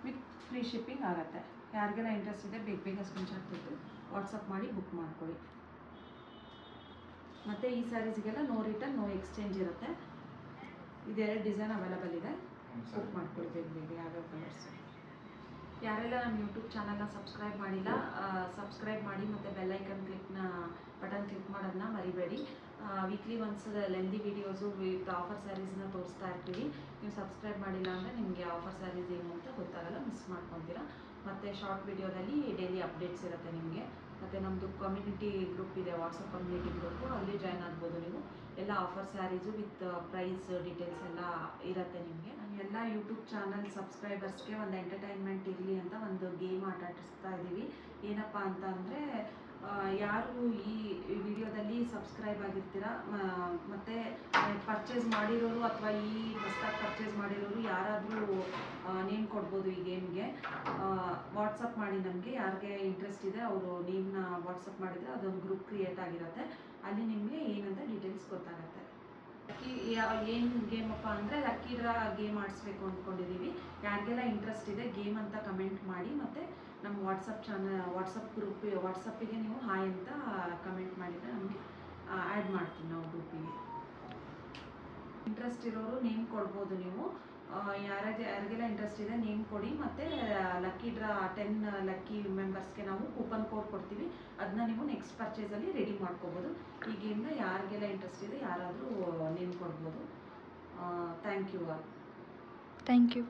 [SPEAKER 2] ವಿತ್ ಫ್ರೀ ಶಿಪ್ಪಿಂಗ್ ಆಗುತ್ತೆ. ಯಾರಿಗೆಲ್ಲ ಇಂಟ್ರೆಸ್ಟ್ ಇದೆ ಬೇಗ ಬೇಗ ಸ್ಕ್ರೀನ್ಶಾಟ್ ತೆಗೆದು ವಾಟ್ಸಪ್ ಮಾಡಿ ಬುಕ್ ಮಾಡ್ಕೊಳ್ಳಿ. ಮತ್ತು ಈ ಸ್ಯಾರೀಸ್ಗೆಲ್ಲ ನೋ ರಿಟರ್ನ್ ನೋ ಎಕ್ಸ್ಚೇಂಜ್ ಇರುತ್ತೆ. ಇದೆರಡು ಡಿಸೈನ್ ಅವೈಲಬಲ್ ಇದೆ. ಬುಕ್ ಮಾಡ್ಕೊಳ್ಳಿ ಬೇಗ ಬೇಗ ಯಾವ್ಯಾವ ಕಲರ್ಸು. ಯಾರೆಲ್ಲ ನಮ್ಮ ಯೂಟ್ಯೂಬ್ ಚಾನಲ್ನ ಸಬ್ಸ್ಕ್ರೈಬ್ ಮಾಡಿಲ್ಲ, ಸಬ್ಸ್ಕ್ರೈಬ್ ಮಾಡಿ ಮತ್ತು ಬೆಲ್ಲೈಕನ್ ಬಟನ್ ಕ್ಲಿಕ್ ಮಾಡೋದನ್ನ ಮರಿಬೇಡಿ. Weekly once lengthy videos with offer ಸ್ಯಾರೀಸ್ನ ತೋರಿಸ್ತಾ ಇರ್ತೀವಿ. ನೀವು ಸಬ್ಸ್ಕ್ರೈಬ್ ಮಾಡಿಲ್ಲ ಅಂದರೆ ನಿಮಗೆ ಆಫರ್ ಸ್ಯಾರೀಸ್ ಏನು ಅಂತ ಗೊತ್ತಾಗಲ್ಲ, ಮಿಸ್ ಮಾಡ್ಕೊತೀರಾ. ಮತ್ತು ಶಾರ್ಟ್ ವಿಡಿಯೋದಲ್ಲಿ ಡೈಲಿ ಅಪ್ಡೇಟ್ಸ್ ಇರುತ್ತೆ ನಿಮಗೆ. ಮತ್ತು ನಮ್ಮದು ಕಮ್ಯುನಿಟಿ ಗ್ರೂಪ್ ಇದೆ, ವಾಟ್ಸಪ್ ಕಮ್ಯುನಿಟಿ ಗ್ರೂಪು, ಅಲ್ಲಿ ಜಾಯ್ನ್ ಆಗ್ಬೋದು ನೀವು. ಎಲ್ಲ offer saris with price details ಎಲ್ಲ ಇರುತ್ತೆ ನಿಮಗೆ. ಎಲ್ಲ ಯೂಟ್ಯೂಬ್ ಚಾನಲ್ ಸಬ್ಸ್ಕ್ರೈಬರ್ಸ್ಗೆ ಒಂದು ಎಂಟರ್ಟೈನ್ಮೆಂಟ್ ಇರಲಿ ಅಂತ ಒಂದು ಗೇಮ್ ಆಡಿಸ್ತಾ ಇದ್ದೀವಿ. ಏನಪ್ಪ ಅಂತ ಅಂದರೆ, ಯಾರು ಈ ವಿಡಿಯೋದಲ್ಲಿ ಸಬ್ಸ್ಕ್ರೈಬ್ ಆಗಿರ್ತೀರ ಮತ್ತು ಪರ್ಚೇಸ್ ಮಾಡಿರೋರು ಅಥವಾ ಈ ಹೊಸ್ದಾಗಿ ಪರ್ಚೇಸ್ ಮಾಡಿರೋರು ಯಾರಾದರೂ ನೇಮ್ ಕೊಡ್ಬೋದು ಈ ಗೇಮ್ಗೆ. ವಾಟ್ಸಪ್ ಮಾಡಿ ನಮಗೆ, ಯಾರಿಗೆ ಇಂಟ್ರೆಸ್ಟ್ ಇದೆ ಅವರು ನೇಮ್ನ ವಾಟ್ಸಪ್ ಮಾಡಿದರೆ ಅದೊಂದು ಗ್ರೂಪ್ ಕ್ರಿಯೇಟ್ ಆಗಿರುತ್ತೆ. ಅಲ್ಲಿ ನಿಮಗೆ ಏನಂತ ಡೀಟೇಲ್ಸ್ ಗೊತ್ತಾಗುತ್ತೆ. ಏನು ಗೇಮಪ್ಪ ಅಂದರೆ ಲಕ್ಕಿ ಡ್ರಾ ಗೇಮ್ ಆಡಿಸ್ಬೇಕು ಅಂದ್ಕೊಂಡಿದ್ದೀವಿ. ಯಾರಿಗೆಲ್ಲ ಇಂಟ್ರೆಸ್ಟ್ ಇದೆ ಗೇಮ್ ಅಂತ ಕಮೆಂಟ್ ಮಾಡಿ, ಮತ್ತು ನಮ್ಮ ವಾಟ್ಸಪ್ಪಿಗೆ ನೀವು ಹಾಯ್ ಅಂತ ಕಮೆಂಟ್ ಮಾಡಿದರೆ ನಮಗೆ ಆ್ಯಡ್ ಮಾಡ್ತೀವಿ ನಾವು ಗ್ರೂಪಿಗೆ. ಇಂಟ್ರೆಸ್ಟ್ ಇರೋರು ನೇಮ್ ಕೊಡ್ಬೋದು ನೀವು. ಯಾರಿಗೆಲ್ಲ ಇಂಟ್ರೆಸ್ಟ್ ಇದೆ ನೇಮ್ ಕೊಡಿ, ಮತ್ತು ಲಕ್ಕಿ ಡ್ರಾ 10 ಲಕ್ಕಿ ಮೆಂಬರ್ಸ್ಗೆ ನಾವು ಕೂಪನ್ ಕೋಡ್ ಕೊಡ್ತೀವಿ. ಅದನ್ನ ನೀವು ನೆಕ್ಸ್ಟ್ ಪರ್ಚೇಸಲ್ಲಿ ರೆಡಿ ಮಾಡ್ಕೋಬೋದು. ಈ ಗೇಮ್ನ ಯಾರಿಗೆಲ್ಲ ಇಂಟ್ರೆಸ್ಟ್ ಇದೆ ಯಾರಾದರೂ ನೇಮ್ ಕೊಡ್ಬೋದು. Thank you all.
[SPEAKER 1] Thank you.